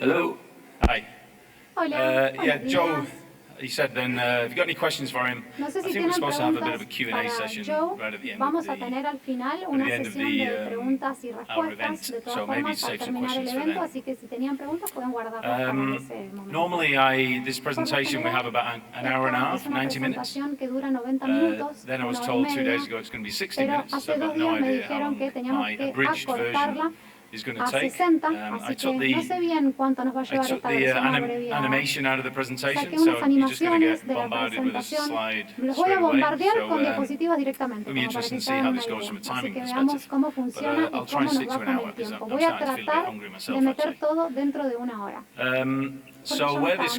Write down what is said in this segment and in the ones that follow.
Hello. Hi. Hola, Yeah, buenos Joe, días. he said then, if you've got any questions for him, No sé I si think we're tienen supposed to have a bit of a preguntas Q&A para session Joe. right at the end Vamos a of tener al final the una end of sesión de the preguntas y our respuestas. event. De todas So maybe formas, al save some terminar el questions for evento, then. así que si tenían preguntas pueden guardarlas para ese momento. Normally, this presentation we have about an hour and a half, Es una 90 minutes. presentación que dura 90 minutos, Then I was una hora y told 2 media, days ago it's going to be 60 pero minutes. So hace I've 2 got no días me idea how dijeron long que teníamos my que abridged version acortarla is going to a take. 60, I así took que no sé bien cuánto nos va a I llevar took esta the versión abreviada. animation out of the presentation, Saqué so unas you're just going to animaciones get de la bombarded with a presentación. slide Los voy a straight away. bombardear So con diapositivas directamente, it'll be como para interesting que to se see hagan how una this goes idea. from a Así timing que veamos perspective. cómo But funciona y I'll try cómo and nos stick va to an con hour el because tiempo. I'm Voy a starting to feel a bit tratar hungry de myself, meter actually. todo dentro de una hora. So where this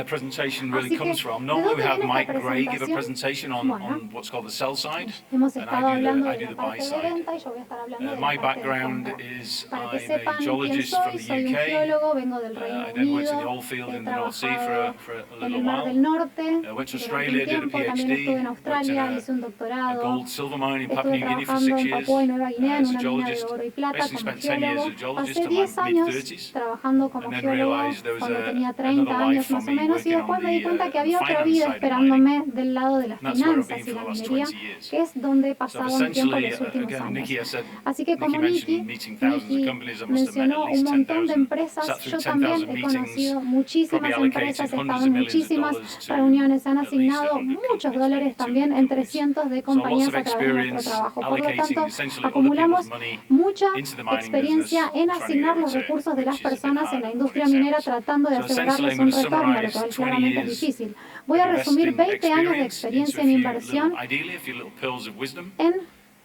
presentation really Así que, comes from, ¿de normally dónde we have viene esta Mike Gray give a presentación? presentation on what's called the sell side, Hemos and estado I hablando do de the la buy parte de side. venta y yo voy a estar hablando de My la parte de background compra. is Para que I'm a sepan quién geologist from soy, the soy un UK. geólogo, vengo del Reino I then worked in the Unido, oil field he in the North Sea trabajado for a en little el Mar while. del Norte Went to durante Australia, un did a tiempo, también PhD, estuve en worked Australia, in hice un a doctorado, gold silver mine in Papua estuve New Guinea for trabajando 6 en years Papúa y Nueva Guinea en as a una mina de geologist. oro y plata Basically como spent 10 years geólogo. as a geologist Pasé till my 10 años mid-30s. trabajando como And then geólogo realized there was cuando tenía another 30 life años for más o me menos y working después on me di cuenta que había otra finance vida side of esperándome mining. del lado de las And that's where I've finanzas been y for la the last minería, 20 years. que es donde he So pasado mi tiempo essentially, los últimos again, años. Nikki, I said, Así que como mentioned meeting thousands of Nikki companies. I must have met mencionó at un least montón de 10,000, empresas, sat through yo también 10,000 he meetings, conocido probably muchísimas allocated empresas, he hundreds estado of en millions of muchísimas dollars to reuniones, han at least asignado 100 muchos companies, dólares maybe también 200 entre companies. cientos de So lots compañías of a través de nuestro experience trabajo. Por lo allocating tanto, essentially other acumulamos people's money mucha into the mining experiencia business, en trying to get a asignar los return, recursos de las which is a bit personas en la harder than what it industria minera sounds. tratando de So essentially, asegurarles I'm un going to retorno, lo summarize cual 20 claramente es years difícil. Voy a of resumir investing 20 años de experience into experiencia a en few inversión little, ideally a few little pearls of wisdom. en,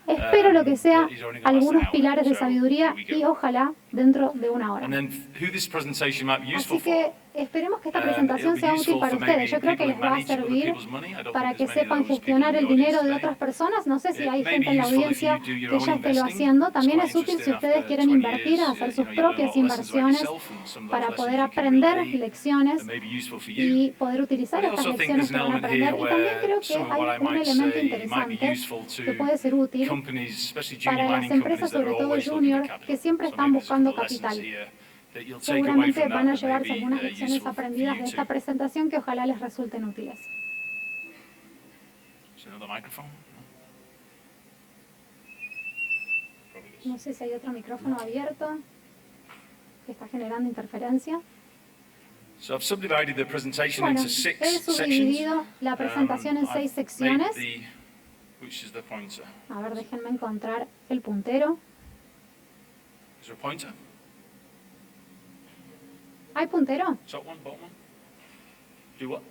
espero lo que sea, He's only gonna last an algunos hour, pilares de so sabiduría here we y go. ojalá dentro de una hora. And then who this presentation might be useful Así for. que esperemos que esta It'll presentación be sea útil useful para for ustedes. maybe Yo creo que people les who va a manage other servir people's money. I don't para think que there's many of sepan those people gestionar in the el audience dinero de today. otras personas. No sé si It hay may gente be en la useful if audiencia you do your que own ya esté lo investing. haciendo. It's También quite es útil si interesting ustedes after quieren 20 invertir, years, hacer sus you learn a propias lot of lessons about inversiones yourself, and some of those para lessons poder you can aprender relay lecciones that may be useful for you. y poder utilizar But I estas also think lecciones there's que an van a element here aprender. Y también where creo que some of what hay I un might elemento say might be interesante useful que puede to ser útil companies, especially para junior las mining companies empresas, that are sobre todo always looking junior, for capital. que siempre So están maybe there's a buscando couple lessons capital. here that you'll take away Seguramente from van a that that may llevarse be algunas lecciones useful for aprendidas you de esta too. presentación que ojalá les resulten útiles. Is there another microphone? Probably is. No sé si hay otro micrófono abierto que está generando interferencia. So I've subdivided the presentation Bueno, into 6 he sections. subdividido la presentación en 6 I've secciones. made which is the pointer? A ver, déjenme encontrar el puntero. Is there a pointer? ¿Hay puntero? Top one, bottom one? Do what?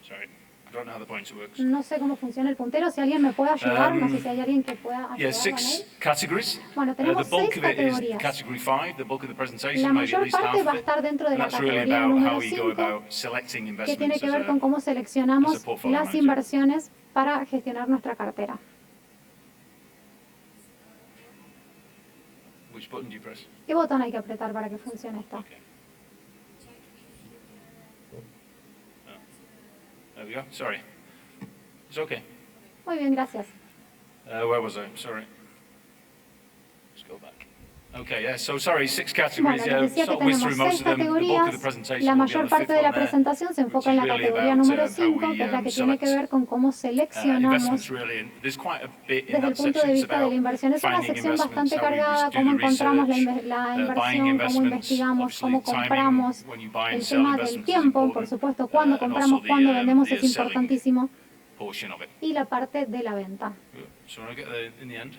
Sorry, I don't know how the pointer works. No sé cómo funciona el puntero. Si alguien me puede ayudar, no sé si hay alguien que pueda Yeah, ayudarme en 6 él. categories. Bueno, The tenemos bulk 6 of it is categorías. category 5, the bulk of the presentation, La maybe at mayor least half parte va of a it. estar dentro de And la that's really categoría about número how we go 5, about selecting que investments tiene que as ver a, con cómo as seleccionamos a portfolio las manager. inversiones para gestionar nuestra cartera. Which button do you press? ¿Qué botón hay que apretar para que funcione esto? Okay. There we go. Sorry. It's okay. Muy bien, gracias. Where was I? Sorry. Let's go back. Okay, yeah, so sorry, 6 categories. Bueno, les decía que Sort of whizzed tenemos through 6 most of them. The bulk of the categorías. presentation La will be on mayor the parte fifth de la one there, presentación se enfoca which en is la really categoría about número how 5, we que es la que tiene select que ver con cómo seleccionamos. investments really. And there's quite a bit in Desde el that punto de section. It's vista de about la inversión, es una finding sección investments, bastante how we cargada, do cómo the encontramos la research, buying inversión, cómo investments, investigamos, obviously cómo timing compramos. when you buy and El sell tema del investments is tiempo, por important, supuesto, cuándo and also compramos, the, cuándo vendemos the es selling importantísimo. portion of it. Y la parte de la venta. So when I get there in the end.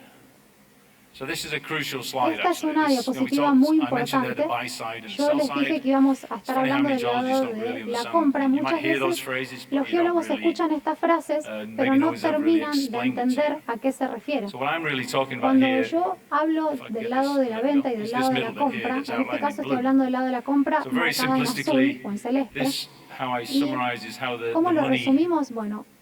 So this is a crucial slide. Esta es actually. una This, diapositiva muy I mentioned there the importante. buy side and Yo sell les dije side. que íbamos a It's estar funny how hablando many del geologists lado don't really de la understand. compra. You might Muchas hear those veces phrases, but los you don't geólogos really, escuchan estas frases, maybe pero no nobody's ever really terminan de explained it to entender you. a qué se refiere. So what I'm really talking about Cuando here, yo hablo if I del get lado this, de la there we venta go, y del is lado this de la middle bit here compra, that's en este outlined caso in estoy blue. hablando del lado de la compra, So very marcada en azul simplistically, o en celeste. this how I summarize is how the ¿Cómo lo money resumimos? Bueno,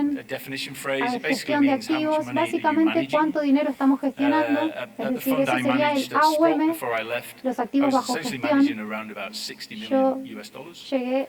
también a definition phrase. a It basically gestión de means how much activos, money are you básicamente managing. cuánto dinero estamos gestionando, At es the decir, fund ese I sería managed el at Sprott AUM, before I left, los I activos was bajo essentially gestión. managing around about $60 Yo million US dollars. llegué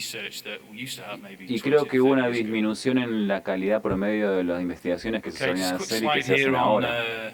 Y creo que hubo una disminución en la calidad promedio de las investigaciones que se solían hacer y que se hacen ahora.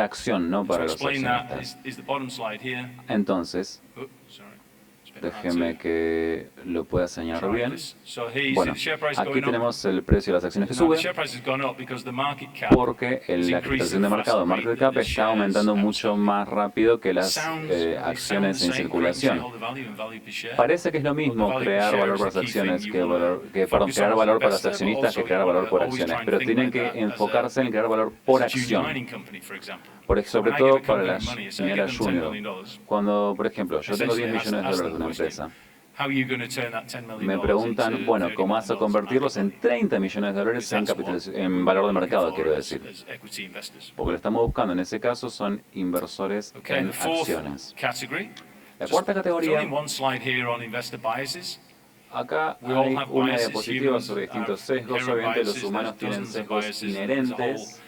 pura acción, no To para los explain that accionistas. is the bottom slide here. Entonces, Sorry, it's Déjeme que lo pueda señalar bien. Bueno, aquí tenemos el precio de las acciones que sube porque la capitalización de mercado, market cap, está aumentando mucho más rápido que las acciones en circulación. Parece que es lo mismo crear valor por las acciones crear valor para los accionistas que crear valor por acciones, pero tienen que enfocarse en crear valor por acción. Sobre todo para las mineras junior. Cuando, por ejemplo, yo tengo 10 millones de dólares de una empresa, me preguntan, bueno, ¿cómo vas a convertirlos en 30 millones de dólares en valor de mercado, quiero decir? Porque lo estamos buscando en ese caso son inversores en acciones. La cuarta categoría, acá hay una diapositiva sobre distintos sesgos. Obviamente los humanos tienen sesgos inherentes.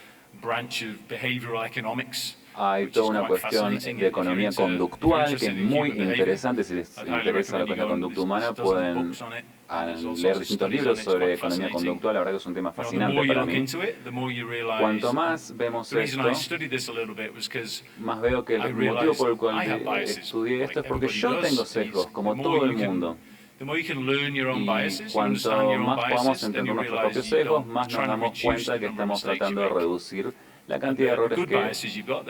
Hay toda una cuestión de economía conductual que es muy interesante. Si les interesa lo que es la conducta humana, pueden leer distintos libros sobre economía conductual. La verdad que es un tema fascinante para mí. Cuanto más vemos esto, más veo que el motivo por el cual estudié esto es porque yo tengo sesgos, como todo el mundo. Y cuanto más podamos entender nuestros propios sesgos, más nos damos cuenta de que estamos tratando de reducir la cantidad de errores que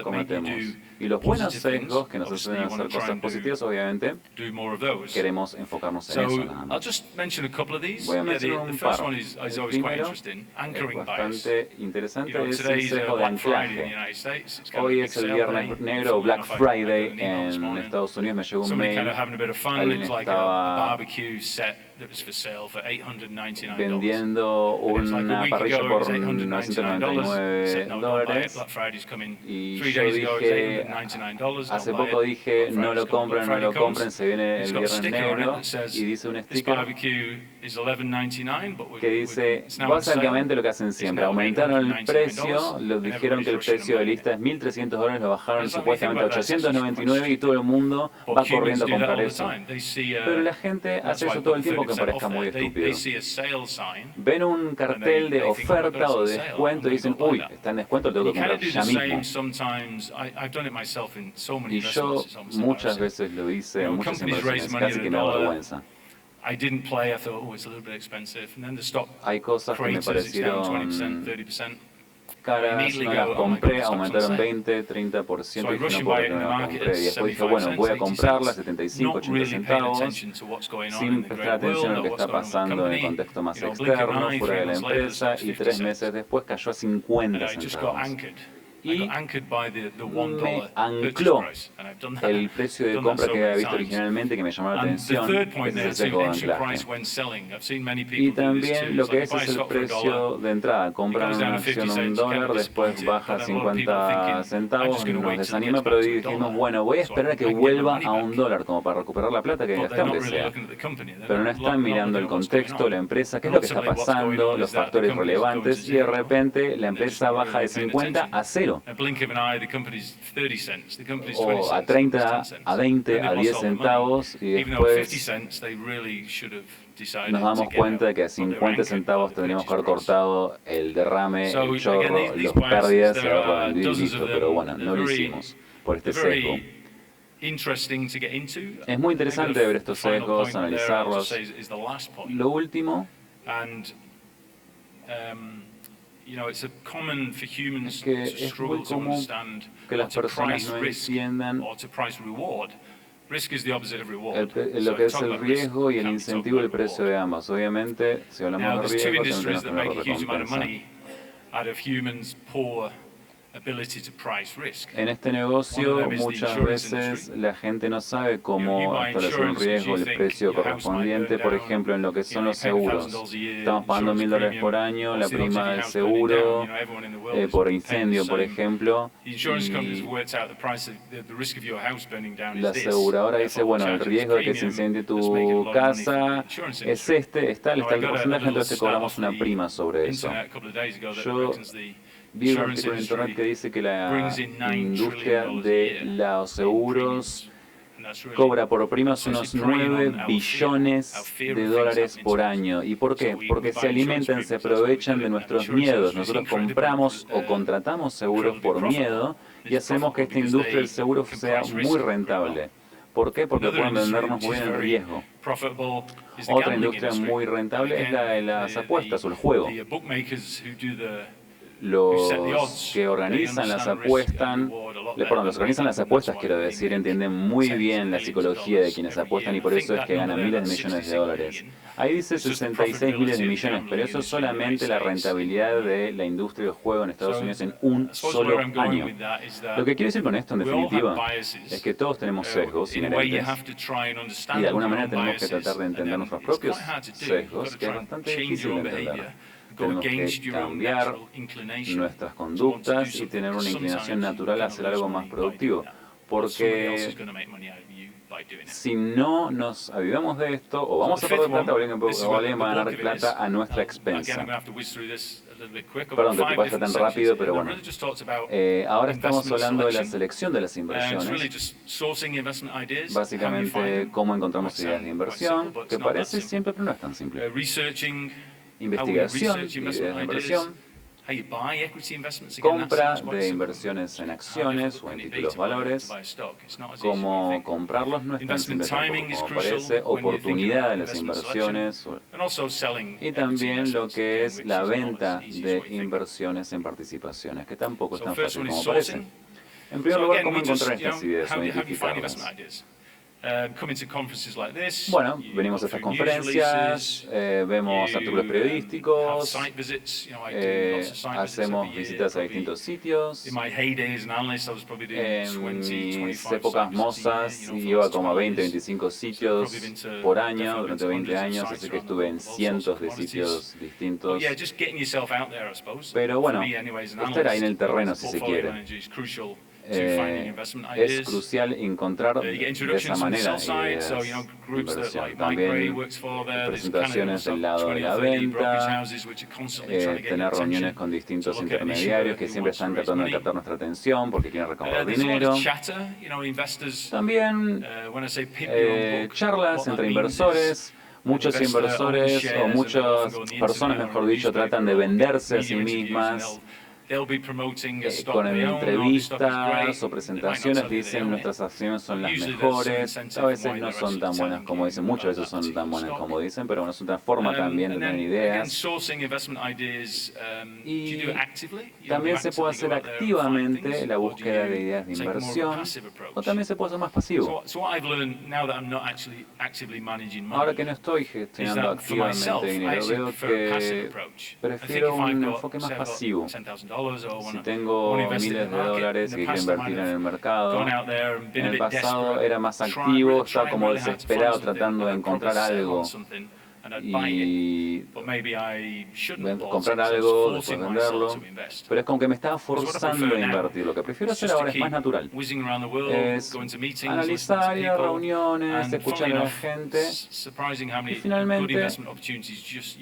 cometemos. Y los buenos sesgos que nos hacen hacer cosas positivas, obviamente, queremos enfocarnos en eso nada más. Voy a mencionar un par. El primero es bastante interesante, es el sesgo de anclaje. Hoy es el Viernes Negro o Black Friday en Estados Unidos. Me llegó un mail, alguien estaba vendiendo una parrilla por $999 y yo dije, hace poco dije, no lo compren, se viene el Viernes Negro, y dice un sticker que dice, básicamente lo que hacen siempre, aumentaron el precio, dijeron que el precio de lista es $1.300, lo bajaron supuestamente a $899 y todo el mundo va corriendo a comprar eso. Pero la gente hace eso todo el tiempo, que parezca muy estúpido. Ven un cartel de oferta o de descuento y dicen, uy, está en descuento, tengo que comprar ya mismo. Y yo muchas veces lo hice en muchas inversiones, casi que me da vergüenza. Hay cosas que me parecieron caras, no las compré, aumentaron 20, 30%, y dije, no puedo creer que no las compré. Y después dije, bueno, voy a comprarlas, 75, 80 centavos, sin prestar atención a lo que está pasando en el contexto más externo, fuera de la empresa, y 3 meses después cayó a 50 centavos. Y me ancló el precio de compra que había visto originalmente, que me llamó la atención, ese es el sesgo de anclaje. Y también lo que es el precio de entrada. Compran una acción a $1, después baja 50 centavos, nos desanima, pero dijimos, bueno, voy a esperar a que vuelva a $1 como para recuperar la plata que gasté, aunque sea. Pero no están mirando el contexto, la empresa, qué es lo que está pasando, los factores relevantes, y de repente la empresa baja de 50 a 0. O a 30, a 20, a 10 centavos, y después nos damos cuenta de que a 50 centavos tendríamos que haber cortado el derrame, el chorro, las pérdidas y haberlo vendido y listo. Pero bueno, no lo hicimos por este sesgo. Es muy interesante ver estos sesgos, analizarlos. Lo último es que es muy común que las personas no entiendan lo que es el riesgo y el incentivo del precio de ambas. Obviamente, si hablamos de riesgo, tenemos que tener recompensa. En este negocio muchas veces la gente no sabe cómo establecer un riesgo, el precio correspondiente, por ejemplo, en lo que son los seguros. Estamos pagando $1.000 por año, la prima del seguro, por incendio, por ejemplo, y la aseguradora dice, bueno, el riesgo de que se incendie tu casa es está el porcentaje, entonces cobramos una prima sobre eso. Yo vi un artículo en internet que dice que la industria de los seguros cobra por primas unos 9 billones de dólares por año. ¿Y por qué? Porque se alimentan, se aprovechan de nuestros miedos. Nosotros compramos o contratamos seguros por miedo y hacemos que esta industria del seguro sea muy rentable. ¿Por qué? Porque pueden vendernos muy bien el riesgo. Otra industria muy rentable es la de las apuestas o el juego. Los que organizan las apuestas, quiero decir, entienden muy bien la psicología de quienes apuestan y por eso es que ganan miles de millones de dólares. Ahí dice 66 miles de millones, pero eso es solamente la rentabilidad de la industria del juego en Estados Unidos en un solo año. Lo que quiero decir con esto, en definitiva, es que todos tenemos sesgos inherentes y de alguna manera tenemos que tratar de entender nuestros propios sesgos, que es bastante difícil de entender. Tenemos que cambiar nuestras conductas y tener una inclinación natural a hacer algo más productivo. Porque si no nos avivamos de esto, o vamos a perder plata o alguien va a ganar plata a nuestra expensa. Perdón que te pasa tan rápido, pero bueno. Ahora estamos hablando de la selección de las inversiones. Básicamente, cómo encontramos ideas de inversión, que parece simple, pero no es tan simple. Investigación, ideas de inversión, compra de inversiones en acciones o en títulos valores, cómo comprarlos no es tan simple tampoco como parece, oportunidad de las inversiones y también lo que es la venta de inversiones en participaciones, que tampoco es tan fácil como parece. En primer lugar, ¿cómo encontrar estas ideas o identificarlas? Bueno, venimos a estas conferencias, vemos artículos periodísticos, hacemos visitas a distintos sitios. En mis épocas mozas iba como a 20, 25 sitios por año durante 20 años, así que estuve en cientos de sitios distintos. Pero bueno, estar ahí en el terreno si se quiere. Es crucial encontrar de esa manera ideas de inversión. También presentaciones del lado de la venta, tener reuniones con distintos intermediarios que siempre están tratando de captar nuestra atención porque quieren recaudar dinero. También charlas entre inversores. Muchos inversores o muchas personas, mejor dicho, tratan de venderse a sí mismas. Con entrevistas o presentaciones dicen nuestras acciones son las mejores, a veces no son tan buenas como dicen, muchas veces son tan buenas como dicen, pero bueno, es otra forma también de tener ideas. Y también se puede hacer activamente la búsqueda de ideas de inversión, o también se puede hacer más pasivo. Ahora que no estoy gestionando activamente dinero, veo que prefiero un enfoque más pasivo. Si tengo miles de dólares que quiero invertir en el mercado, en el pasado era más activo, estaba como desesperado tratando de encontrar algo y comprar algo, después venderlo, pero es como que me estaba forzando a invertir. Lo que prefiero hacer ahora es más natural, es analizar, ir a reuniones, escuchar a la gente y finalmente,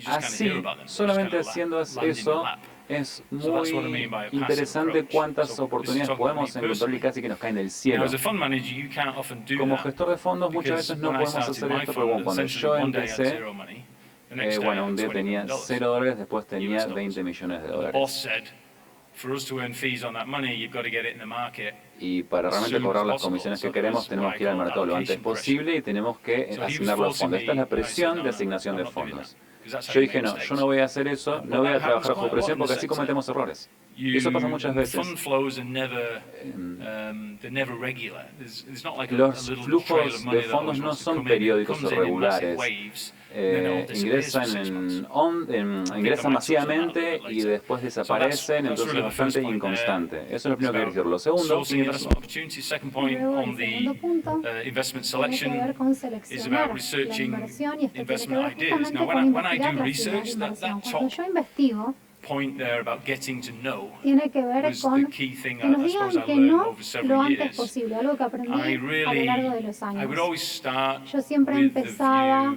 así, solamente haciendo eso, es muy interesante cuántas oportunidades podemos encontrar y casi que nos caen del cielo. Como gestor de fondos muchas veces no podemos hacer esto, pero bueno, cuando yo empecé, bueno, un día tenía $0, después tenía 20 millones de dólares. Y para realmente cobrar las comisiones que queremos, tenemos que ir al mercado lo antes posible y tenemos que asignarlo a fondos. Esta es la presión de asignación de fondos. Yo dije, no, yo no voy a hacer eso, no voy a trabajar bajo presión porque así cometemos errores. Y eso pasa muchas veces. Los flujos de fondos no son periódicos o regulares. Ingresan masivamente y después desaparecen, entonces es bastante inconstante. Eso es lo primero que quiero decir. Lo segundo, y luego el segundo punto tiene que ver con seleccionar la inversión y esto tiene que ver justamente con investigar las ideas de inversión. Cuando yo investigo, tiene que ver con que nos digan que no lo antes posible, algo que aprendí a lo largo de los años. Yo siempre empezaba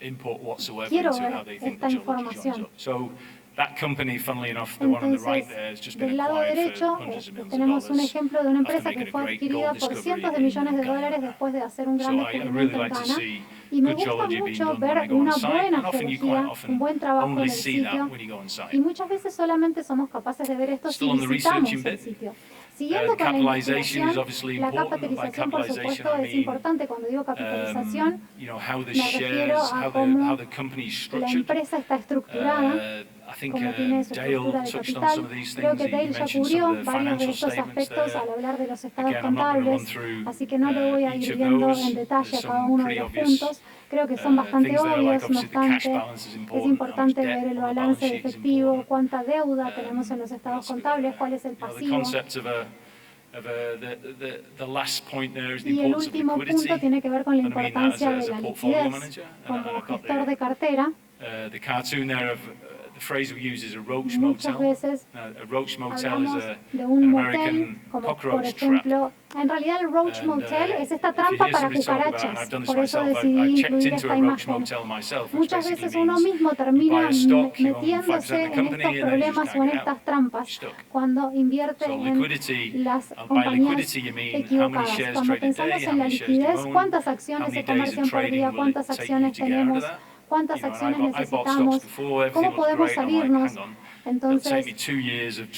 input whatsoever quiero into ver how they think esta the geology joins información. up. So that company, funnily enough, the one on the right Entonces, there, has just been del lado acquired for derecho hundreds of millions of tenemos un dollars ejemplo de una after empresa que making a fue great adquirida gold por discovery cientos de in millones de Guyana. dólares después de hacer un gran So I descubrimiento really en like to Ghana. see Y me good gusta geology being mucho done when ver I go on una site, buena and often you quite geología, often un buen trabajo en only el see that sitio. when you go on site. Y muchas veces solamente somos capaces de ver esto si Still on the visitamos researching el bit. sitio. Siguiendo con la Capitalization is investigación, obviously la important. By capitalización, por capitalization, supuesto, I es mean, importante. Cuando digo capitalización, you know, how the me refiero shares, a how cómo the company is la structured. empresa está estructurada. como tiene su estructura de capital. Creo que Dale ya cubrió varios de estos aspectos al hablar de los estados contables, así que no lo voy a ir viendo en detalle a cada uno de los puntos. Creo que son bastante obvios, no obstante, es importante ver el balance de efectivo, cuánta deuda tenemos en los estados contables, cuál es el pasivo. Y el último punto tiene que ver con la importancia de la liquidez como gestor de cartera. Muchas veces hablamos de un motel, como por ejemplo, en realidad el Roach Motel es esta trampa para cucarachas, por eso decidí incluir esta imagen. Muchas veces uno mismo termina metiéndose en estos problemas o en estas trampas cuando invierte en las compañías equivocadas. Cuando pensamos en la liquidez, ¿cuántas acciones se comercian por día? ¿Cuántas acciones tenemos? ¿Cuántas acciones necesitamos? ¿Cómo podemos salirnos? Entonces,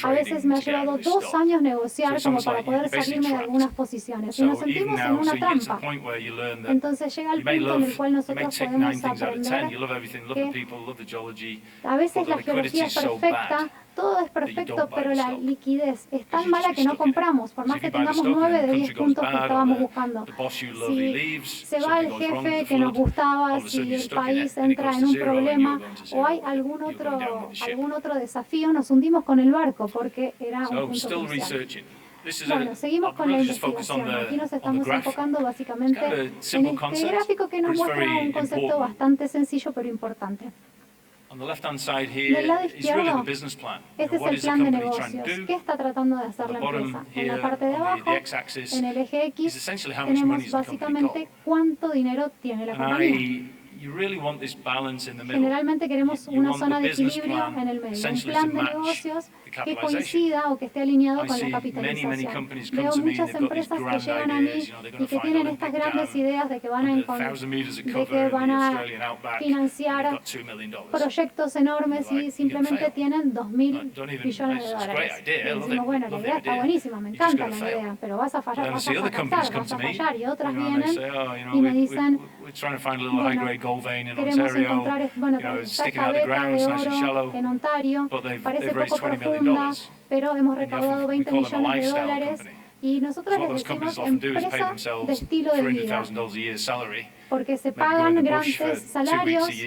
a veces me ha llevado 2 años negociar como para poder salirme de algunas posiciones. Y nos sentimos en una trampa. Entonces llega el punto en el cual nosotros podemos aprender que a veces la geología es perfecta, todo es perfecto, pero la liquidez es tan mala que no compramos, por más que tengamos 9 de 10 puntos que estábamos buscando. Si se va el jefe que nos gustaba, si el país entra en un problema o hay algún otro desafío, nos hundimos con el barco porque era un punto crucial. Bueno, seguimos con la investigación. Aquí nos estamos enfocando básicamente en este gráfico que nos muestra un concepto bastante sencillo pero importante. Del lado izquierdo, este es el plan de negocios. ¿Qué está tratando de hacer la empresa? En la parte de abajo, en el eje X, tenemos básicamente cuánto dinero tiene la compañía. Generalmente queremos una zona de equilibrio en el medio, un plan de negocios que coincida o que esté alineado con la capitalización. Veo muchas empresas que llegan a mí y que tienen estas grandes ideas de que van a financiar proyectos enormes y simplemente tienen $2.000 billones. Y decimos, bueno, la idea está buenísima, me encanta la idea, pero vas a fallar, vas a fracasar, vas a fallar. Y otras vienen y me dicen, queremos encontrar, bueno, esta beta de oro en Ontario, parece poco profunda, pero hemos recaudado $20 millones y nosotros les decimos empresa de estilo de vida, porque se pagan grandes salarios y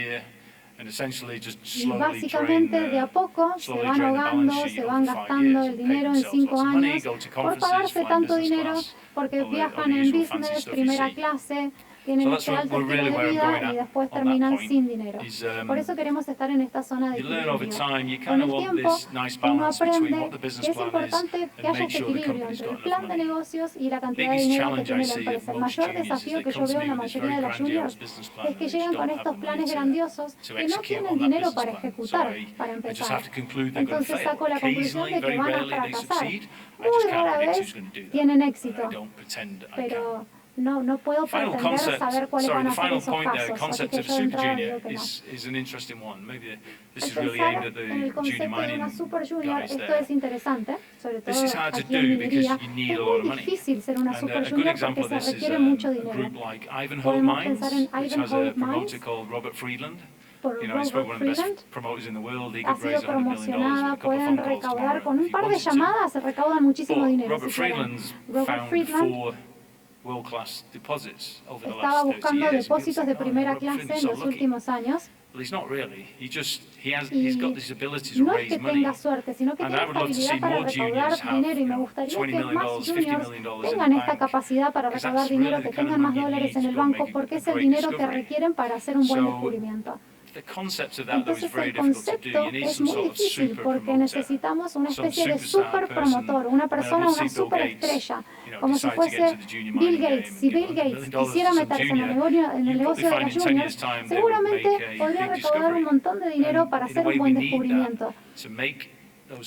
básicamente de a poco se van ahogando, se van gastando el dinero en 5 años por pagarse tanto dinero, porque viajan en business, primera clase, tienen este alto estilo de vida y después terminan sin dinero. Por eso queremos estar en esta zona de equilibrio. Con el tiempo, uno aprende que es importante que haya este equilibrio entre el plan de negocios y la cantidad de dinero que tiene la empresa. El mayor desafío que yo veo en la mayoría de las juniors es que llegan con estos planes grandiosos que no tienen dinero para ejecutar, para empezar. Entonces saco la conclusión de que van a fracasar. Muy rara vez tienen éxito, pero no puedo pretender saber cuáles van a ser esos casos, así que yo de entrada digo que no. Al pensar en el concepto de una super junior, esto es interesante, sobre todo aquí en minería. Es muy difícil ser una super junior porque se requiere mucho dinero. Podemos pensar en Ivanhoe Mines, por Robert Friedland, ha sido promocionada, pueden recaudar, con un par de llamadas se recaudan muchísimo dinero. Robert Friedland estaba buscando depósitos de primera clase en los últimos años. Y no es que tenga suerte, sino que tiene esta habilidad para recaudar dinero y me gustaría que más juniors tengan esta capacidad para recaudar dinero, que tengan más dólares en el banco, porque es el dinero que requieren para hacer un buen descubrimiento. Entonces el concepto es muy difícil porque necesitamos una especie de super promotor, una persona, una superestrella, como si fuese Bill Gates. Si Bill Gates quisiera meterse en el negocio de las juniors, seguramente podría recaudar un montón de dinero para hacer un buen descubrimiento.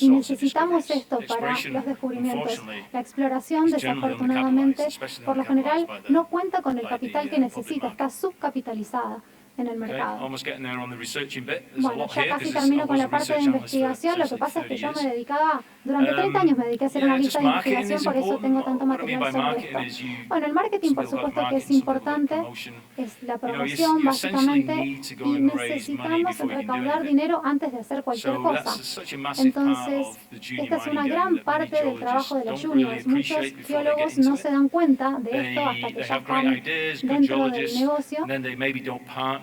Y necesitamos esto para los descubrimientos. La exploración, desafortunadamente, por lo general, no cuenta con el capital que necesita, está subcapitalizada. en el Okay, mercado. almost getting there on the researching bit. There's a Bueno, lot ya here casi because termino I con was la a parte de research analyst for investigación. Lo que essentially pasa es que 30 yo me years. dedicaba, durante 30 años me dediqué a hacer análisis de Just marketing investigación, is por eso important. tengo tanto What I mean material by sobre marketing esto. is you, Bueno, el marketing, por some people like supuesto que es marketing, some people like importante, promotion. es la You know, promoción you essentially básicamente, need to go y and raise money necesitamos before you can do recaudar anything. dinero antes de hacer cualquier So cosa. that's such a massive part Entonces, of the junior esta es una mining gran game that many parte del trabajo de geologists los don't really juniors. Muchos appreciate before they get geólogos into no it. se dan cuenta de esto hasta que They ya have great están ideas, good dentro del geologists, negocio and then they maybe don't partner.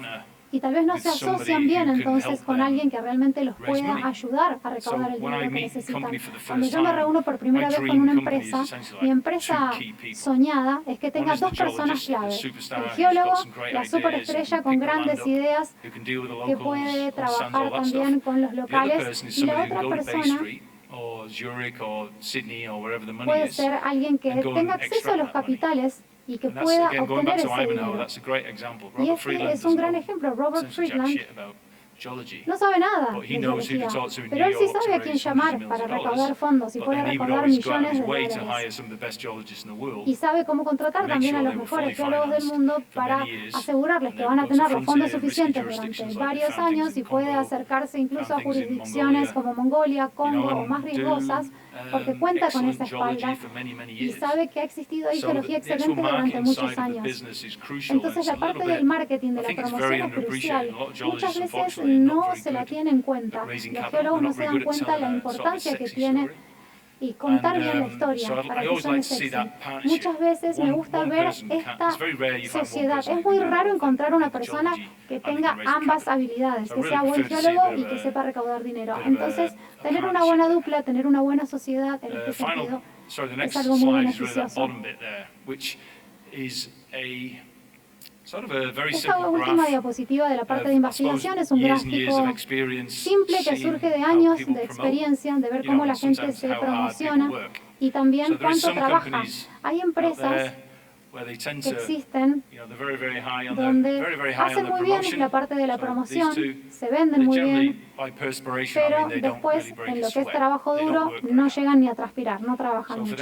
y tal vez no with se somebody asocian bien who can entonces help con them alguien que realmente los raise pueda money. ayudar a So recaudar el when I dinero que meet necesitan. company for the Cuando first yo me time, reúno por primera my vez con dream una company is empresa, essentially mi like empresa two key people. soñada es que One tenga is the dos personas geologist, clave. the superstar El who's geólogo, got some great la ideas, superestrella who con can pick the land grandes up, ideas who can deal with the que locals puede on sands, all trabajar that también stuff. con los The other locales. person is Y la somebody who otra can go to Bay persona Street or Zurich or Sydney or wherever the money puede is. ser alguien que and go tenga and acceso a los extract that money. capitales y que And that's, pueda again, going obtener back to ese Ivanhoe, dinero. that's a great example. Y Robert este Friedland es un doesn't gran know ejemplo. Robert essentially jack Friedland shit about geology. no sabe nada But he de knows who to geología, talk to in pero New él sí York to sabe a quién raise llamar hundreds of para millions of recaudar dollars. fondos y But puede then he would recaudar always go out of millones his de way to dólares. hire some of the best geologists in the world. Y sabe cómo contratar Make también a sure los they were mejores fully geólogos del financed mundo for para many years. asegurarles And que they van a go to tener los fondos frontier and risky suficientes jurisdictions durante like varios found things años in y puede Congo, acercarse incluso a found things in jurisdicciones Mongolia, como Mongolia, Congo o and más do, riesgosas porque cuenta con esa excellent geology espalda for many, many y years. sabe que ha existido ahí So geología the actual excelente durante marketing muchos side of the años. business is crucial. And Entonces it's la a little parte del bit, marketing, de I la think it's promoción very es crucial. underappreciated. A lot of Muchas geologists, veces unfortunately, not no very se la good tiene en cuenta. at raising Los capital. geólogos They're no not se very dan good at cuenta telling la a sort of a importancia que sexy tiene story. y contar bien la So historia I para que always suene like to see sexy. that partnership. Muchas veces me gusta ver esta sociedad. Es muy raro encontrar una persona que tenga ambas habilidades, que sea buen geólogo y que sepa recaudar dinero. Entonces, tener una buena dupla, tener una buena sociedad en este sentido es algo muy beneficioso. Esta última diapositiva de la parte de investigación es un gráfico simple que surge de años de experiencia, de ver cómo la gente se promociona y también cuánto trabaja. Hay empresas que existen donde hacen muy bien la parte de la promoción, se venden muy bien, pero después en lo que es trabajo duro no llegan ni a transpirar, no trabajan mucho.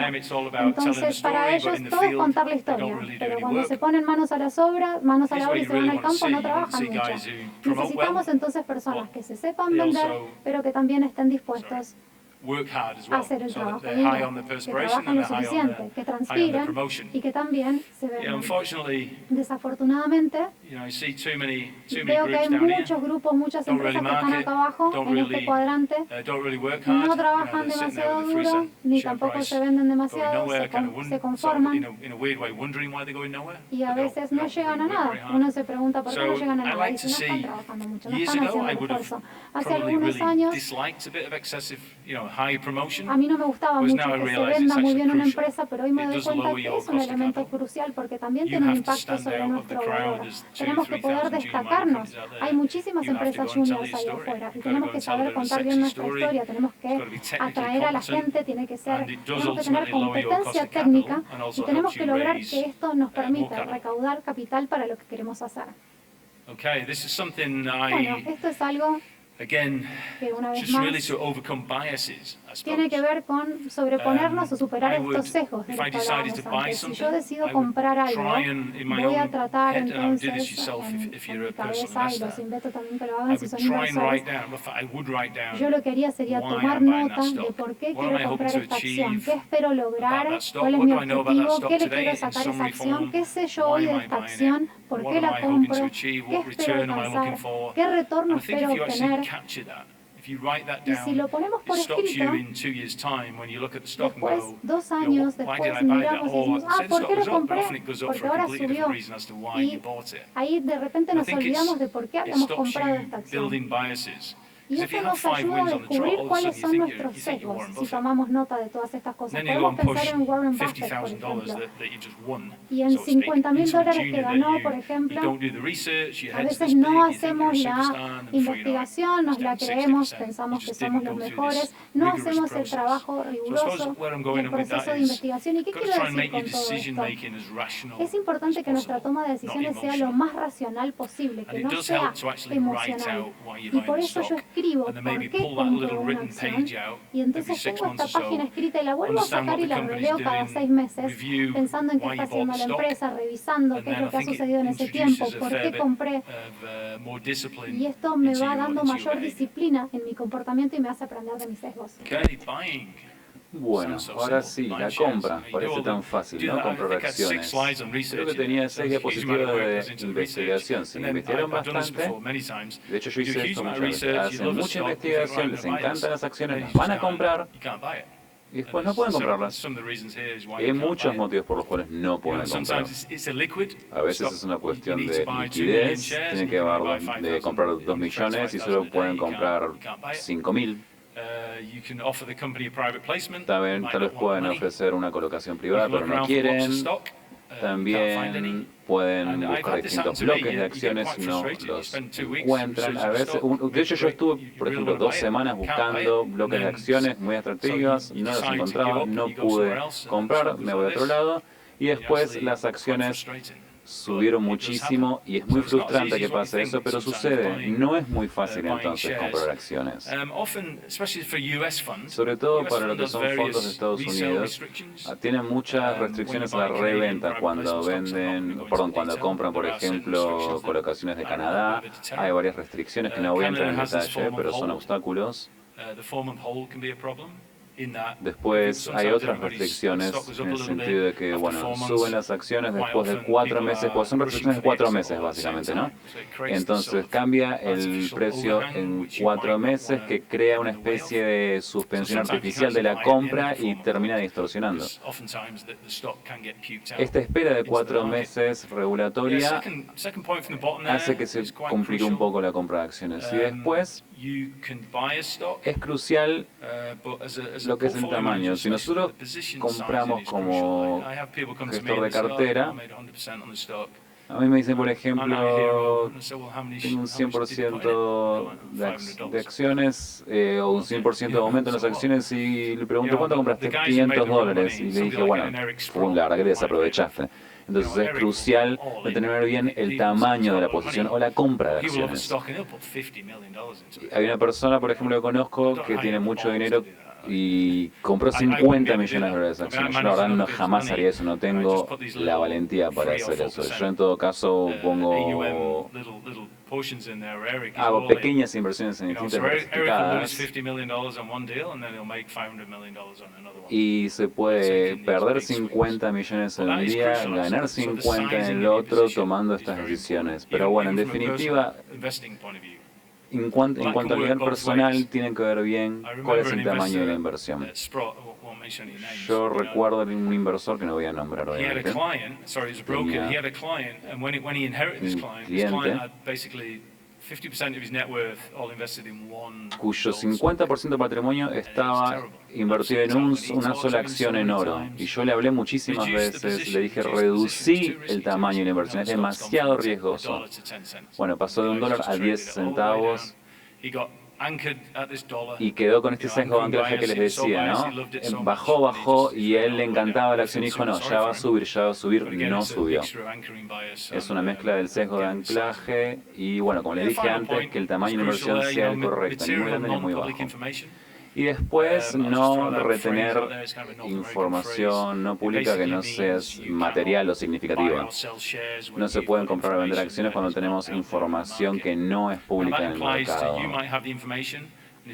Entonces para ellos todo es contar la historia, pero cuando se ponen manos a la obra y se van al campo no trabajan mucho. Necesitamos entonces personas que se sepan vender, pero que también estén dispuestos a hacer el trabajo duro, que trabajen lo suficiente, que transpiren y que también se vean. Desafortunadamente, veo que hay muchos grupos, muchas empresas que están acá abajo, en este cuadrante, no trabajan demasiado duro, ni tampoco se venden demasiado, se conforman y a veces no llegan a nada. Uno se pregunta por qué no llegan a nada y si no están trabajando mucho, no están haciendo el esfuerzo. Hace algunos años a mí no me gustaba mucho que se venda muy bien una empresa, pero hoy me doy cuenta que es un elemento crucial porque también tiene un impacto sobre nuestro valor. Tenemos que poder destacarnos. Hay muchísimas empresas juniors ahí afuera y tenemos que saber contar bien nuestra historia, tenemos que atraer a la gente, tenemos que tener competencia técnica y tenemos que lograr que esto nos permita recaudar capital para lo que queremos hacer. Bueno, esto es algo que una vez más tiene que ver con sobreponernos o superar estos sesgos de los que hablábamos antes. Si yo decido comprar algo, voy a tratar entonces en mi cabeza, y los invito también que lo hagan si son inversores, yo lo que haría sería tomar nota de por qué quiero comprar esta acción, qué espero lograr, cuál es mi objetivo, qué le quiero sacar a esa acción, qué sé yo hoy de esta acción, por qué la compro, qué espero alcanzar, qué retorno espero obtener. Y si lo ponemos por escrito, después, 2 años después, miramos y decimos, ¿por qué lo compré? Porque ahora subió. Y ahí de repente nos olvidamos de por qué habíamos comprado esta acción. Y eso nos ayuda a descubrir cuáles son nuestros sesgos si tomamos nota de todas estas cosas. Podemos pensar en Warren Buffett, por ejemplo, y en $50,000 que ganó, por ejemplo. A veces no hacemos la investigación, nos la creemos, pensamos que somos los mejores, no hacemos el trabajo riguroso y el proceso de investigación. ¿Y qué quiero decir con todo esto? Es importante que nuestra toma de decisiones sea lo más racional posible, que no sea emocional. Y por eso yo escribo por qué compro una acción y entonces tengo esta página escrita y la vuelvo a sacar y la releo cada 6 meses pensando en qué está haciendo la empresa, revisando qué es lo que ha sucedido en ese tiempo, por qué compré. Y esto me va dando mayor disciplina en mi comportamiento y me hace aprender de mis sesgos. Bueno, ahora sí, la compra. Parece tan fácil, ¿no? Comprar acciones. Creo que tenía 6 diapositivas de investigación. Se investigaron bastante. De hecho, yo hice esto muchas veces. Hacen mucha investigación, les encantan las acciones, las van a comprar y después no pueden comprarlas. Y hay muchos motivos por los cuales no pueden comprar. A veces es una cuestión de liquidez. Tienen que de comprar 2 millones y solo pueden comprar 5.000. También tal vez pueden ofrecer una colocación privada, pero no quieren. También pueden buscar distintos bloques de acciones y no los encuentran. A veces, de hecho, yo estuve, por ejemplo, 2 semanas buscando bloques de acciones muy atractivas, no los encontraba, no pude comprar, me voy a otro lado y después las acciones subieron muchísimo y es muy frustrante que pase eso, pero sucede. No es muy fácil entonces comprar acciones. Sobre todo para lo que son fondos de Estados Unidos, tienen muchas restricciones a la reventa cuando cuando compran, por ejemplo, colocaciones de Canadá. Hay varias restricciones que no voy a entrar en detalle, pero son obstáculos. Después hay otras restricciones en el sentido de que, bueno, suben las acciones después de 4 meses, pues son restricciones de 4 meses básicamente, ¿no? Entonces cambia el precio en 4 meses que crea una especie de suspensión artificial de la compra y termina distorsionando. Esta espera de 4 meses regulatoria hace que se complique un poco la compra de acciones. Y después es crucial lo que es el tamaño. Si nosotros compramos como gestor de cartera, a mí me dicen, por ejemplo, tengo un 100% de acciones o un 100% de aumento en las acciones y le pregunto, ¿cuánto compraste? $500. Y le dije, bueno, la verdad que te desaprovechaste. Entonces es crucial determinar bien el tamaño de la posición o la compra de acciones. Hay una persona, por ejemplo, que conozco que tiene mucho dinero y compró $50 millones de acciones. Yo la verdad jamás haría eso, no tengo la valentía para hacer eso. Yo en todo caso hago pequeñas inversiones en distintas diversificadas y se puede perder 50 millones en un día, ganar 50 en el otro tomando estas decisiones. Pero bueno, en definitiva, en cuanto al nivel personal, tienen que ver bien cuál es el tamaño de la inversión. Yo recuerdo de un inversor que no voy a nombrar obviamente. Tenía un cliente cuyo 50% de patrimonio estaba invertido en una sola acción en oro. Y yo le hablé muchísimas veces, le dije, reducí el tamaño de la inversión, es demasiado riesgoso. Bueno, pasó de $1 a 10 centavos y quedó con este sesgo de anclaje que les decía, ¿no? Bajó y a él le encantaba la acción y dijo, no, ya va a subir, no subió. Es una mezcla del sesgo de anclaje y, bueno, como les dije antes, que el tamaño de la inversión sea el correcto, ni muy grande ni muy bajo. Y después no retener información no pública que no sea material o significativa. No se pueden comprar o vender acciones cuando tenemos información que no es pública en el mercado.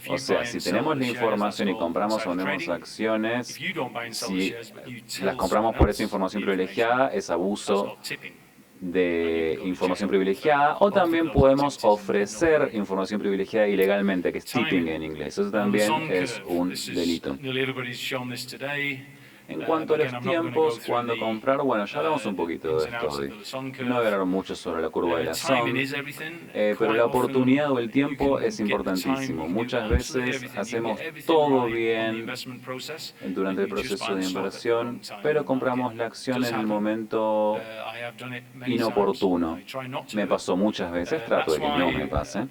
O sea, si tenemos la información y compramos o vendemos acciones, si las compramos por esa información privilegiada, es abuso de información privilegiada, o también podemos ofrecer información privilegiada ilegalmente, que es tipping en inglés. Eso también es un delito. En cuanto a los tiempos, cuando comprar, bueno, ya hablamos un poquito de esto hoy. No voy a hablar mucho sobre la curva de la Sun, pero la oportunidad o el tiempo es importantísimo. Muchas veces hacemos todo bien durante el proceso de inversión, pero compramos la acción en el momento inoportuno. Me pasó muchas veces, trato de que no me pase.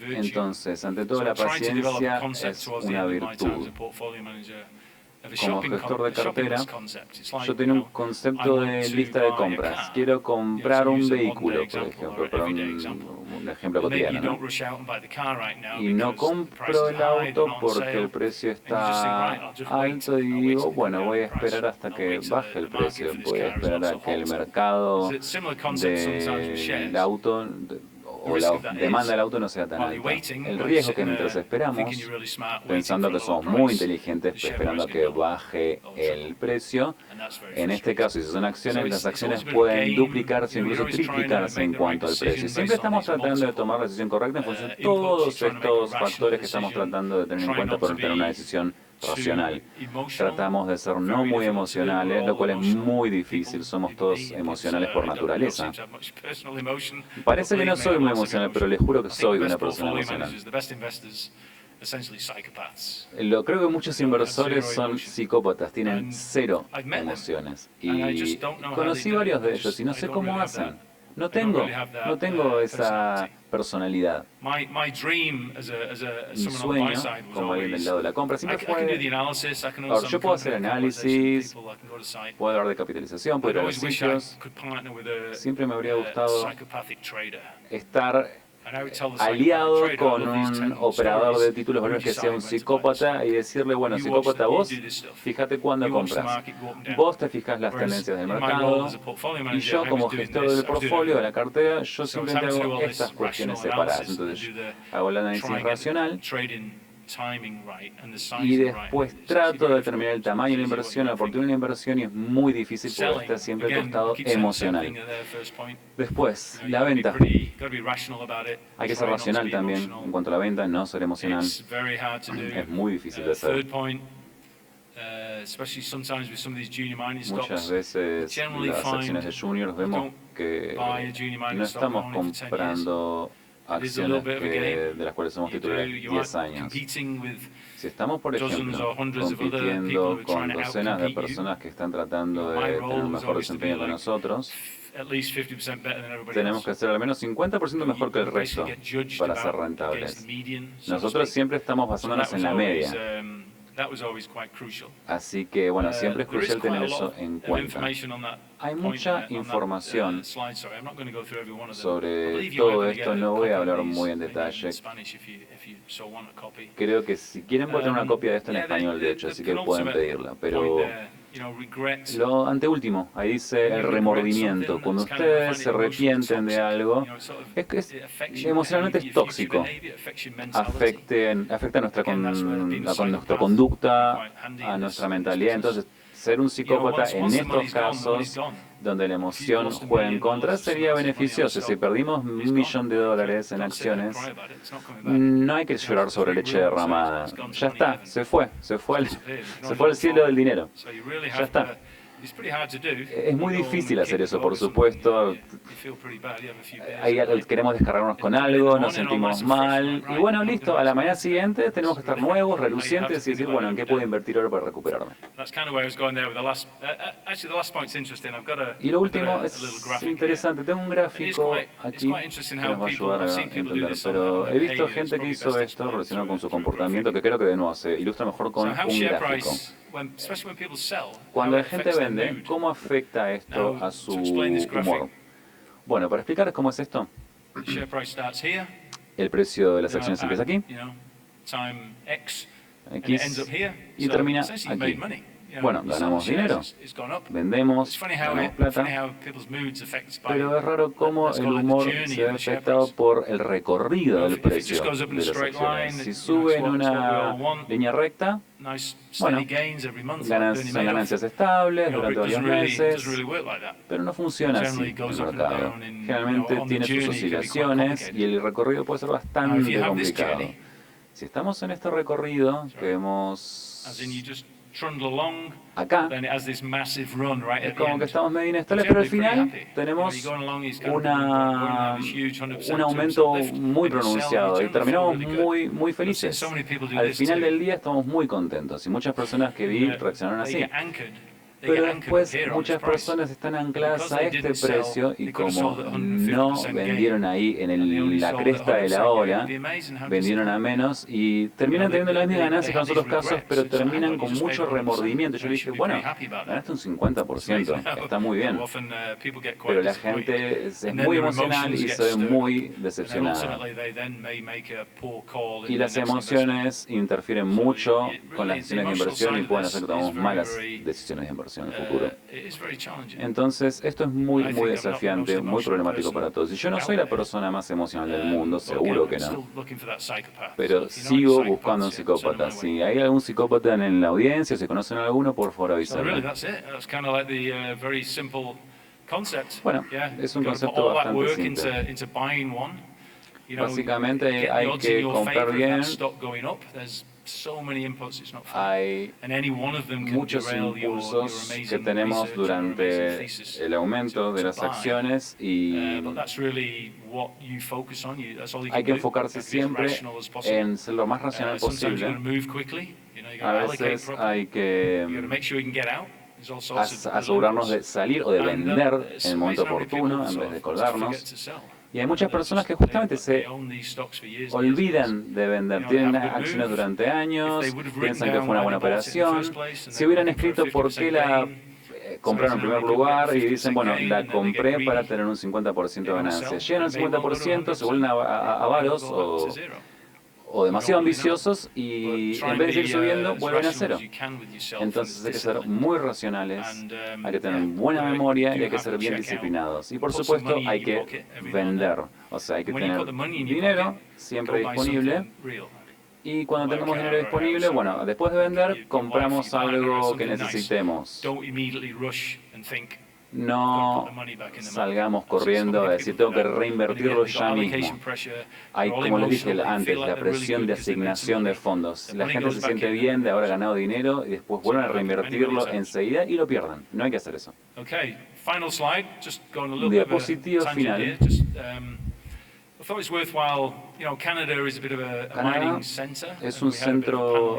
Entonces, ante todo, la paciencia es una virtud. como gestor de cartera, yo tenía un concepto de lista de compras. Quiero comprar un vehículo, por ejemplo, para un ejemplo cotidiano, ¿no? Y no compro el auto porque el precio está alto y digo, bueno, voy a esperar hasta que baje el precio, voy a esperar a que el mercado del auto o la demanda del auto no sea tan alta. El riesgo que mientras esperamos, pensando que somos muy inteligentes, esperando a que baje el precio, en este caso, si son acciones, las acciones pueden duplicarse, incluso triplicarse en cuanto al precio. Siempre estamos tratando de tomar la decisión correcta en función de todos estos factores que estamos tratando de tener en cuenta para tener una decisión racional. Tratamos de ser no muy emocionales, lo cual es muy difícil. Somos todos emocionales por naturaleza. Parece que no soy muy emocional, pero les juro que soy una persona emocional. Creo que muchos inversores son psicópatas, tienen cero emociones. Y conocí varios de ellos y no sé cómo hacen. No tengo esa personalidad. Mi sueño, como alguien del lado de la compra, siempre fue... Ahora, yo puedo hacer análisis, puedo hablar de capitalización, puedo ir a los sitios. Siempre me habría gustado estar aliado con un operador de títulos valores que sea un psicópata y decirle, bueno, psicópata, vos fíjate cuándo compras, vos te fijas las tendencias del mercado y yo como gestor del portfolio, de la cartera, yo simplemente hago estas cuestiones separadas. Entonces hago el análisis racional y después trato de determinar el tamaño de la inversión, la oportunidad de la inversión, y es muy difícil porque está siempre el costado emocional. Después, la venta. Hay que ser racional también en cuanto a la venta, no ser emocional. Es muy difícil de hacer. Muchas veces las acciones de juniors vemos que no estamos comprando acciones de las cuales somos titulares 10 años. Si estamos, por ejemplo, compitiendo con docenas de personas que están tratando de tener un mejor desempeño que nosotros, tenemos que ser al menos 50% mejor que el resto para ser rentables. Nosotros siempre estamos basándonos en la media. Así que, bueno, siempre es crucial tener eso en cuenta. Hay mucha información sobre todo esto, no voy a hablar muy en detalle. Creo que si quieren pueden tener una copia de esto en español, de hecho, así que pueden pedirla. Pero lo anteúltimo, ahí dice el remordimiento. Cuando ustedes se arrepienten de algo, emocionalmente es tóxico. Afecta a nuestra conducta, a nuestra mentalidad. Entonces, ser un psicópata en estos casos, donde la emoción juega en contra, sería beneficioso. Si perdimos $1.000.000 en acciones, no hay que llorar sobre leche derramada. Ya está, se fue al cielo del dinero. Ya está. Es muy difícil hacer eso, por supuesto. Queremos descargarnos con algo, nos sentimos mal. Y bueno, listo, a la mañana siguiente tenemos que estar nuevos, relucientes y decir, bueno, ¿en qué puedo invertir ahora para recuperarme? Y lo último es interesante. Tengo un gráfico aquí que nos va a ayudar a entender. Pero he visto gente que hizo esto relacionado con su comportamiento, que creo que de nuevo se ilustra mejor con un gráfico. Cuando la gente vende, ¿cómo afecta esto a su humor? Bueno, para explicarles cómo es esto, el precio de las acciones empieza aquí, X, y termina aquí. Bueno, ganamos dinero, vendemos, ganamos plata, pero es raro cómo el humor se ve afectado por el recorrido del precio de las acciones. Si sube en una línea recta, bueno, son ganancias estables durante varios meses, pero no funciona así el mercado. Generalmente tiene sus oscilaciones y el recorrido puede ser bastante complicado. Si estamos en este recorrido que vemos acá, es como que estamos medio inestables, pero al final tenemos un aumento muy pronunciado y terminamos muy felices. Al final del día estamos muy contentos y muchas personas que vi reaccionaron así. Pero después muchas personas están ancladas a este precio y como no vendieron ahí en la cresta de la ola, vendieron a menos y terminan teniendo las mismas ganancias que en los otros casos, pero terminan con mucho remordimiento. Yo le dije, bueno, ganaste un 50%, está muy bien. Pero la gente es muy emocional y se ve muy decepcionada. Y las emociones interfieren mucho con las decisiones de inversión y pueden hacer que tomemos malas decisiones de inversión en el futuro. Entonces, esto es muy desafiante, muy problemático para todos. Y yo no soy la persona más emocional del mundo, seguro que no. Pero sigo buscando un psicópata. Si hay algún psicópata en la audiencia, si conocen a alguno, por favor avísenme. Bueno, es un concepto bastante simple. Básicamente hay que comprar bien. Hay muchos impulsos que tenemos durante el aumento de las acciones y hay que enfocarse siempre en ser lo más racional posible. A veces hay que asegurarnos de salir o de vender en el momento oportuno en vez de colgarnos. Y hay muchas personas que justamente se olvidan de vender. Tienen acciones durante años, piensan que fue una buena operación. Si hubieran escrito por qué la compraron en primer lugar y dicen, bueno, la compré para tener un 50% de ganancia. Llegan al 50%, se vuelven avaros o demasiado ambiciosos y en vez de ir subiendo, vuelven a cero. Entonces hay que ser muy racionales, hay que tener buena memoria y hay que ser bien disciplinados. Y por supuesto hay que vender, o sea, hay que tener dinero siempre disponible. Y cuando tengamos dinero disponible, bueno, después de vender, compramos algo que necesitemos. No salgamos corriendo a decir tengo que reinvertirlo ya mismo. Hay, como les dije antes, la presión de asignación de fondos. La gente se siente bien de haber ganado dinero y después vuelven a reinvertirlo enseguida y lo pierden. No hay que hacer eso. Diapositiva final. Canadá es un centro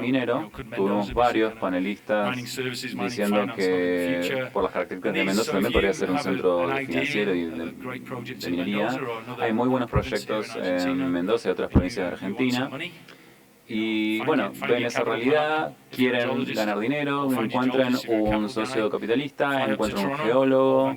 minero. Tuvimos varios panelistas diciendo que por las características de Mendoza también podría ser un centro financiero y de minería. Hay muy buenos proyectos en Mendoza y otras provincias de Argentina. Y bueno, ven esa realidad, quieren ganar dinero, encuentran un socio capitalista, encuentran un geólogo.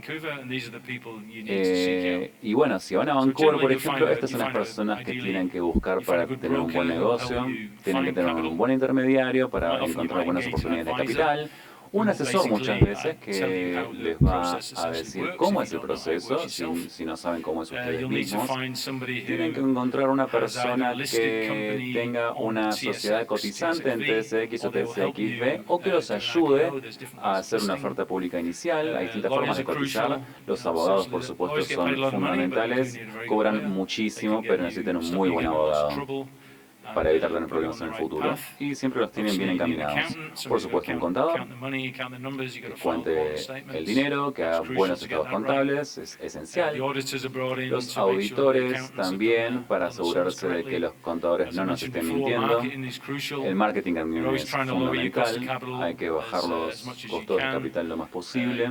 Y bueno, si van a Vancouver, por ejemplo, estas son las personas que tienen que buscar para tener un buen negocio, tienen que tener un buen intermediario para encontrar buenas oportunidades de capital. Un asesor muchas veces que les va a decir cómo es el proceso, si no saben cómo es ustedes mismos. Tienen que encontrar una persona que tenga una sociedad cotizante en TSX o TSXV o que los ayude a hacer una oferta pública inicial. Hay distintas formas de cotizar. Los abogados, por supuesto, son fundamentales. Cobran muchísimo, pero necesitan un muy buen abogado para evitar tener problemas en el futuro y siempre los tienen bien encaminados. Por supuesto, un contador que cuente el dinero, que haga buenos estados contables, es esencial. Los auditores también, para asegurarse de que los contadores no nos estén mintiendo. El marketing también es fundamental, hay que bajar los costos de capital lo más posible.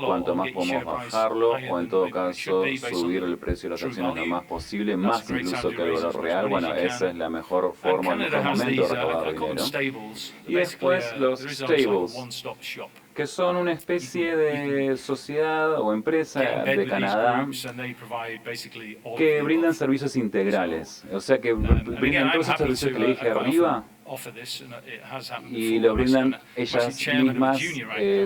Cuanto más podemos bajarlo, o en todo caso subir el precio de las acciones lo más posible, más incluso que el valor real. Bueno, esa es la mejor forma, el mejor momento de recaudar dinero. Y después los stables, que son una especie de sociedad o empresa de Canadá que brindan servicios integrales. O sea, que brindan todos esos servicios que le dije arriba y los brindan ellas mismas,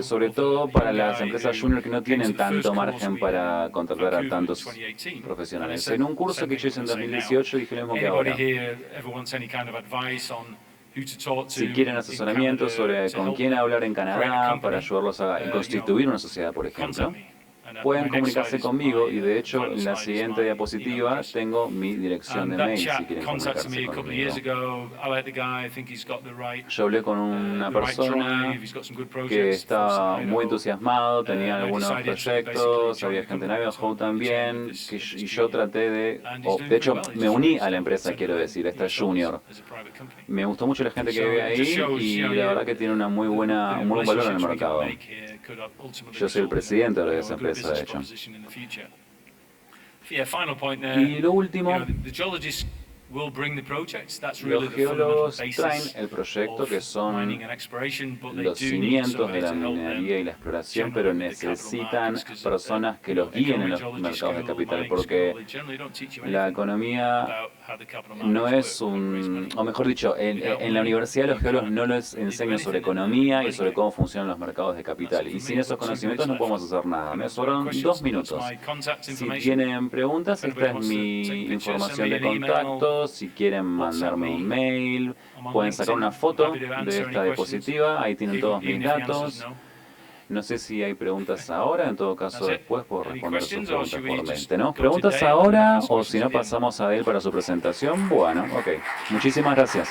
sobre todo para las empresas junior que no tienen tanto margen para contratar a tantos profesionales. En un curso que yo hice en 2018 dije lo mismo que ahora. Si quieren asesoramiento sobre con quién hablar en Canadá para ayudarlos a constituir una sociedad, por ejemplo, pueden comunicarse conmigo y de hecho en la siguiente diapositiva tengo mi dirección de mail si quieren comunicarse conmigo. Yo hablé con una persona que estaba muy entusiasmado, tenía algunos proyectos, había gente en Ivanhoe también, y yo traté de hecho me uní a la empresa, quiero decir, esta Junior. Me gustó mucho la gente que vive ahí y la verdad que tiene un muy buen valor en el mercado. Yo soy el presidente de esa empresa, de hecho. Y lo último, los geólogos traen el proyecto, que son los cimientos de la minería y la exploración, pero necesitan personas que los guíen en los mercados de capital, porque la economía no es o mejor dicho, en la universidad los geólogos no les enseñan sobre economía y sobre cómo funcionan los mercados de capital. Y sin esos conocimientos no podemos hacer nada. Me sobraron 2 minutos. Si tienen preguntas, esta es mi información de contacto. Si quieren mandarme un mail, pueden sacar una foto de esta diapositiva. Ahí tienen todos mis datos. No sé si hay preguntas ahora, en todo caso después puedo responder sus preguntas por mail. ¿Tenemos preguntas ahora o si no pasamos a él para su presentación? Bueno, ok. Muchísimas gracias.